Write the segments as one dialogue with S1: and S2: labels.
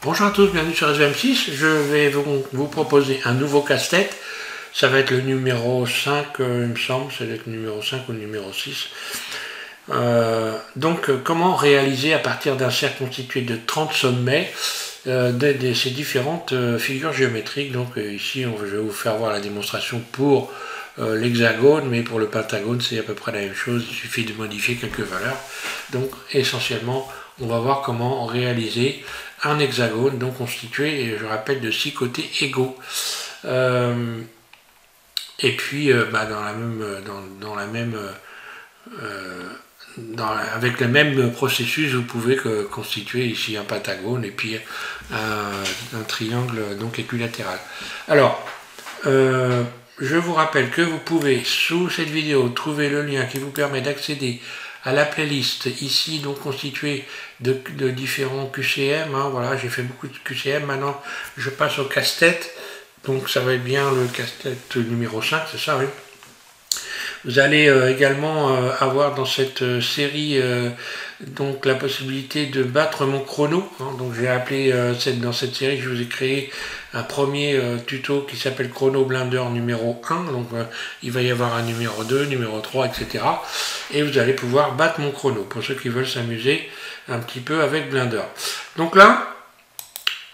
S1: Bonjour à tous, bienvenue sur SVM6. Je vais vous proposer un nouveau casse-tête. Ça va être le numéro 5, il me semble, ça va être le numéro 5 ou le numéro 6. Comment réaliser à partir d'un cercle constitué de 30 sommets ces différentes figures géométriques. Donc ici, je vais vous faire voir la démonstration pour l'hexagone, mais pour le pentagone, c'est à peu près la même chose. Il suffit de modifier quelques valeurs. Donc essentiellement, on va voir comment réaliser un hexagone donc constitué, je rappelle, de 6 côtés égaux. Et puis avec le même processus, vous pouvez constituer ici un pentagone et puis un triangle donc équilatéral. Alors, je vous rappelle que vous pouvez sous cette vidéo trouver le lien qui vous permet d'accéder à la playlist ici donc constituée de différents QCM. Voilà, j'ai fait beaucoup de QCM. Maintenant, je passe au casse-tête. Donc ça va être bien le casse-tête numéro 5, c'est ça, oui. Vous allez également avoir dans cette série donc la possibilité de battre mon chrono. Donc j'ai appelé dans cette série, je vous ai créé un premier tuto qui s'appelle Chrono Blender numéro 1. Donc il va y avoir un numéro 2, numéro 3, etc. Et vous allez pouvoir battre mon chrono pour ceux qui veulent s'amuser un petit peu avec Blender. Donc là,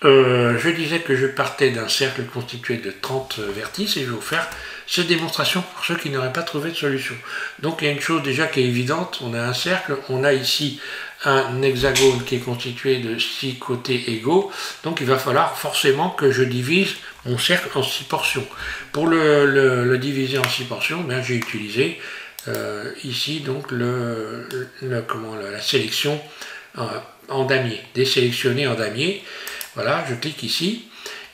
S1: je disais que je partais d'un cercle constitué de 30 vertices et je vais vous faire cette démonstration pour ceux qui n'auraient pas trouvé de solution. Donc il y a une chose déjà qui est évidente, on a un cercle, on a ici un hexagone qui est constitué de 6 côtés égaux, donc il va falloir forcément que je divise mon cercle en 6 portions. Pour le diviser en 6 portions, j'ai utilisé ici donc la sélection en damier, désélectionner en damier. Voilà, je clique ici.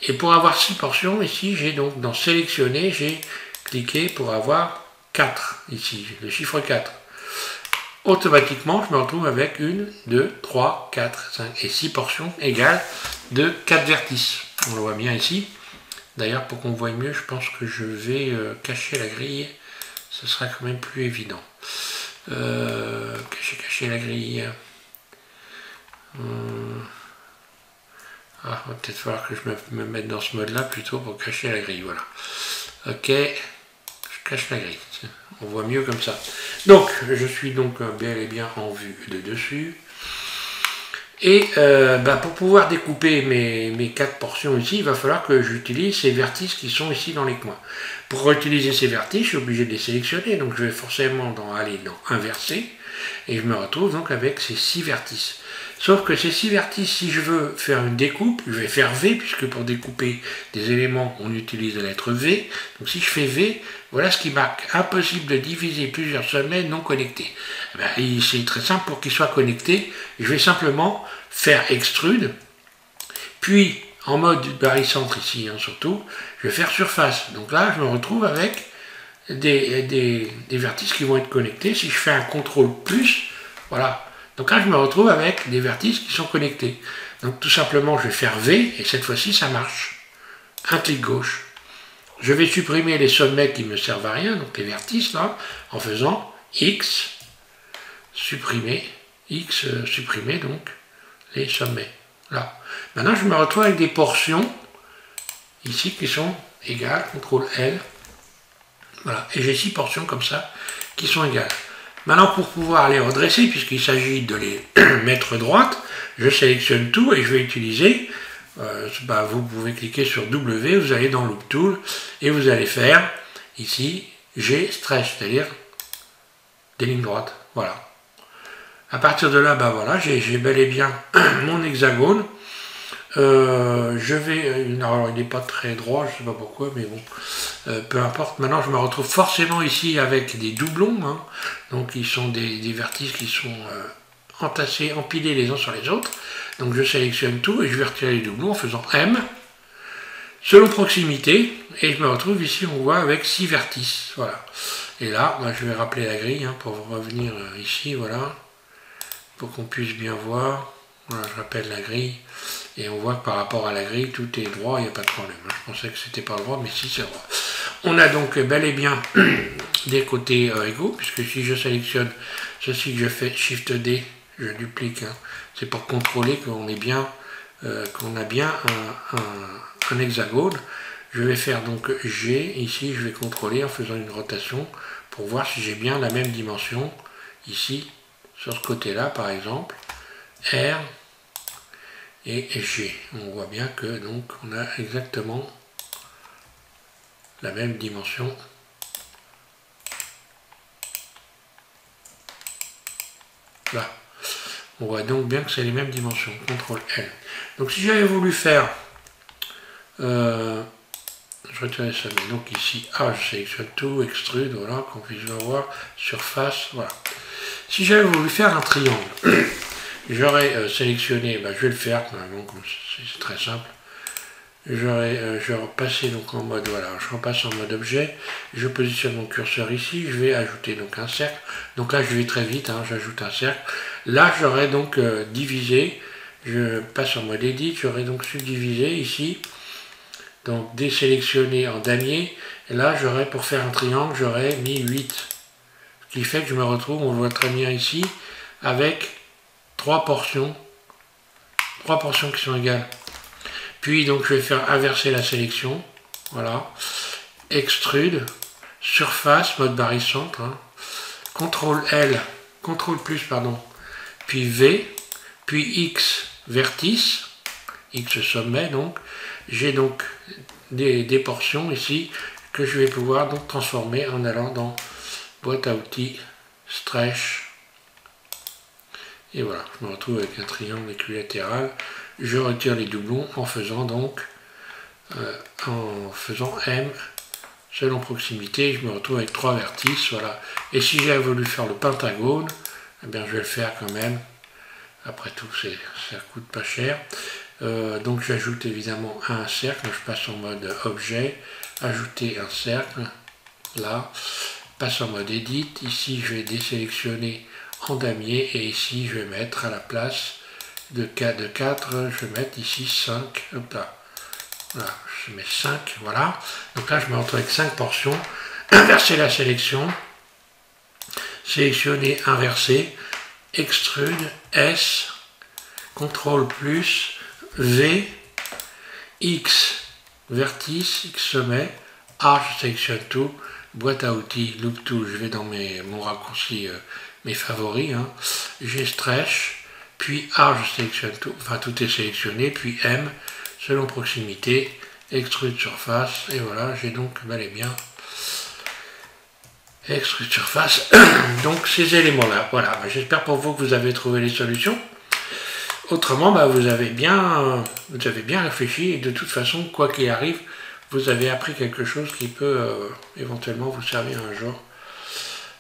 S1: Et pour avoir 6 portions, ici, j'ai donc dans sélectionner, j'ai cliqué pour avoir 4, ici, le chiffre 4. Automatiquement, je me retrouve avec 1, 2, 3, 4, 5 et 6 portions égales de 4 vertices. On le voit bien ici. D'ailleurs, pour qu'on voie mieux, je pense que je vais cacher la grille. Ce sera quand même plus évident. Cacher la grille. Va peut-être falloir que je me mette dans ce mode-là plutôt pour cacher la grille. Voilà. Ok, je cache la grille. On voit mieux comme ça. Donc, je suis donc bel et bien en vue de dessus. Et pour pouvoir découper mes 4 portions ici, il va falloir que j'utilise ces vertices qui sont ici dans les coins. Pour utiliser ces vertices, je suis obligé de les sélectionner. Donc, je vais forcément aller dans inverser. Et je me retrouve donc avec ces 6 vertices. Sauf que ces 6 vertices, si je veux faire une découpe, je vais faire V, puisque pour découper des éléments, on utilise la lettre V. Donc si je fais V, voilà ce qui marque. Impossible de diviser plusieurs sommets non connectés. C'est très simple pour qu'ils soient connectés. Je vais simplement faire extrude, puis en mode barycentre ici, surtout, je vais faire surface. Donc là, je me retrouve avec des vertices qui vont être connectés. Si je fais un CTRL plus, voilà. Donc là, je me retrouve avec des vertices qui sont connectés. Donc tout simplement, je vais faire V, et cette fois-ci, ça marche. Un clic gauche. Je vais supprimer les sommets qui ne me servent à rien, donc les vertices, là, en faisant X, supprimer, donc les sommets. Là. Maintenant, je me retrouve avec des portions, ici, qui sont égales, CTRL L. Voilà, et j'ai 6 portions comme ça, qui sont égales. Maintenant, pour pouvoir les redresser, puisqu'il s'agit de les mettre droites, je sélectionne tout et je vais utiliser, vous pouvez cliquer sur W, vous allez dans Loop Tool, et vous allez faire, ici, G-Stretch, c'est-à-dire des lignes droites. Voilà. À partir de là, voilà, j'ai bel et bien mon hexagone. Alors il n'est pas très droit, je ne sais pas pourquoi, mais bon, peu importe. Maintenant je me retrouve forcément ici avec des doublons, donc ils sont des vertices qui sont entassés, empilés les uns sur les autres. Donc je sélectionne tout et je vais retirer les doublons en faisant M, selon proximité, et je me retrouve ici, on voit, avec 6 vertices. Voilà. Et là, je vais rappeler la grille pour revenir ici, voilà, pour qu'on puisse bien voir. Voilà, je rappelle la grille. Et on voit que par rapport à la grille, tout est droit, il n'y a pas de problème. Je pensais que c'était pas droit, mais si c'est droit. On a donc bel et bien des côtés égaux, puisque si je sélectionne ceci, que je fais Shift D, je duplique. C'est pour contrôler qu'on est bien qu'on a bien un hexagone. Je vais faire donc G, ici je vais contrôler en faisant une rotation pour voir si j'ai bien la même dimension, ici, sur ce côté-là par exemple, R et G. On voit bien que donc on a exactement la même dimension. Là. On voit donc bien que c'est les mêmes dimensions. CTRL L. Donc si j'avais voulu faire je retiens ça, mais donc ici A, je sélectionne tout, extrude, voilà, qu'on puisse le voir, surface, voilà. Si j'avais voulu faire un triangle, j'aurais sélectionné, je vais le faire, donc c'est très simple. Je repassais donc en mode, voilà, je repasse en mode objet, je positionne mon curseur ici, je vais ajouter donc un cercle. Donc là je vais très vite, hein, j'ajoute un cercle. Là j'aurais donc divisé, je passe en mode edit, j'aurais donc subdivisé ici. Donc désélectionné en damier, et là j'aurais, pour faire un triangle, j'aurais mis 8. Ce qui fait que je me retrouve, on le voit très bien ici, avec 3 portions qui sont égales. Puis donc je vais faire inverser la sélection, voilà, extrude, surface, mode barycentre, hein. CTRL L, CTRL plus, pardon, puis V, puis X, vertice, X sommet donc. J'ai donc des portions ici que je vais pouvoir donc transformer en allant dans boîte à outils, stretch, et voilà, je me retrouve avec un triangle équilatéral. Je retire les doublons en faisant donc M selon proximité, je me retrouve avec 3 vertices, voilà. Et si j'avais voulu faire le pentagone, eh bien je vais le faire quand même. Après tout, ça coûte pas cher. Donc j'ajoute évidemment un cercle, je passe en mode objet, ajouter un cercle, là, passe en mode edit, ici je vais désélectionner en damier et ici je vais mettre à la place de 4, je vais mettre ici 5, hop là, voilà, je mets 5, voilà, donc là je me retrouve avec 5 portions, inverser la sélection, sélectionner, inverser, extrude, S, CTRL plus, V, X, vertice, X sommet, A, je sélectionne tout, boîte à outils, loop tool, je vais dans mon raccourci, mes favoris, hein. J'ai stretch, puis A, je sélectionne tout, enfin tout est sélectionné, puis M, selon proximité, extrude surface, et voilà, j'ai donc bel et bien extrude surface, donc ces éléments-là, voilà, j'espère pour vous que vous avez trouvé les solutions. Autrement, vous avez bien réfléchi et de toute façon, quoi qu'il arrive, vous avez appris quelque chose qui peut éventuellement vous servir un jour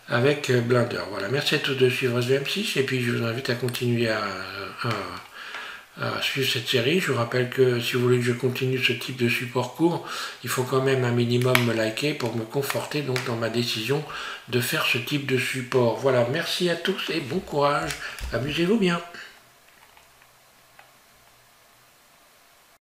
S1: avec Blender. Voilà, merci à tous de suivre SVM6 et puis je vous invite à continuer à suivre cette série. Je vous rappelle que si vous voulez que je continue ce type de support court, il faut quand même un minimum me liker pour me conforter donc dans ma décision de faire ce type de support. Voilà, merci à tous et bon courage, amusez-vous bien.